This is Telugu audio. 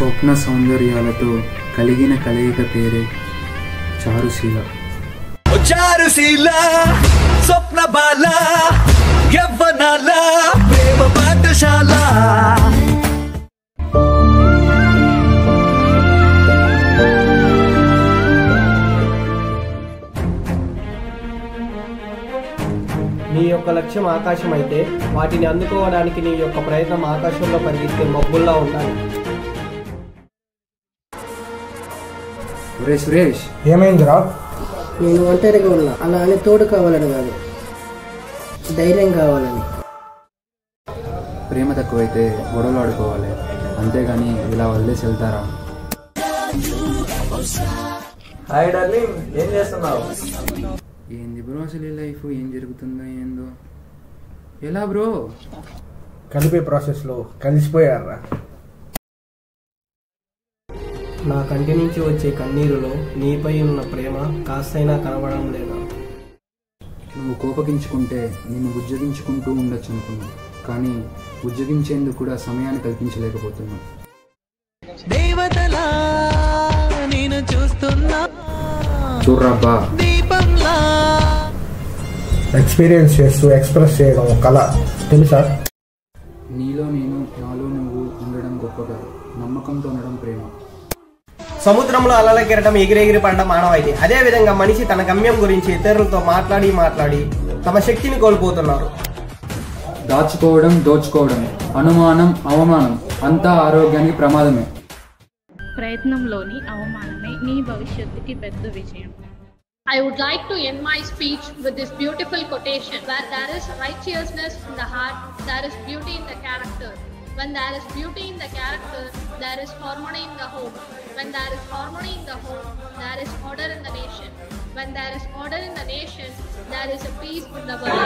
స్వప్న సౌందర్యాలతో కలిగిన కలయిక పేరే చారుశీల. చారుశీల స్వప్న బాల యవ్వనాల ప్రేమ పాఠశాల. నీ యొక్క లక్ష్యం ఆకాశం అయితే వాటిని అందుకోవడానికి నీ యొక్క ప్రయత్నం ఆకాశంలో పరిగెత్తే మబ్బుల్లా ఉండాలి. సురేష్ ఏమైందిరా? నేను ఒంటరిగా ఉన్నా, అలా అని తోడు కావాలని కాదు, ధైర్యం కావాలని. ప్రేమ తక్కువైతే గొడవలు ఆడుకోవాలి, అంతేగాని ఇలా వదిలేసి వెళ్తారా? హాయ్ డార్లింగ్, ఏం చేస్తున్నావు? ఏంది బ్రో అసలు ఈ లైఫ్, ఏం జరుగుతుందో ఏందో. ఎలా బ్రో? కలిపే ప్రాసెస్లో కలిసిపోయారా? నా కంటి నుంచి వచ్చే కన్నీరులో నీపై ఉన్న ప్రేమ కాస్తైనా కనబడడం లేదా? నువ్వు కోపగించుకుంటే నిన్ను బుజ్జగించుకుంటూ ఉండొచ్చు అనుకున్నా, కానీ బుజ్జగించేందుకు కూడా సమయాన్ని కల్పించలేకపోతున్నా. దేవతలా నేను చూస్తున్నా, చూర్రాబ్బా, దీపంలా ఎక్స్పీరియన్స్ చేస్తూ ఎక్స్ప్రెస్ చేయడం ఒక కళ, తెలుసా? నీలో నేను, నాలో నువ్వు ఉండడం గొప్ప కాదు, నమ్మకంతో ఉండడం ప్రేమ. సముద్రంలో అలల కెరటం ఎగిరెగిరి పడడం మానవాయితీ. అదే విధంగా మనిషి తన గమ్యం గురించి ఇతరులతో మాట్లాడి తమ శక్తిని కోల్పోతున్నారు. దాచుకోవడం, దోచుకోవడం, అనుమానం, అవమానం అంతా ఆరోగ్యానికి ప్రమాదమే. ప్రయత్నంలోని అవమానమే నీ భవిష్యత్తుకి పెద్ద విజయం. I would like to end my speech with this beautiful quotation: where there is righteousness in the heart, there is beauty in the character. When there is beauty in the character, there is harmony in the home. When there is harmony in the home, there is order in the nation. When there is order in the nation, there is a peace in the world.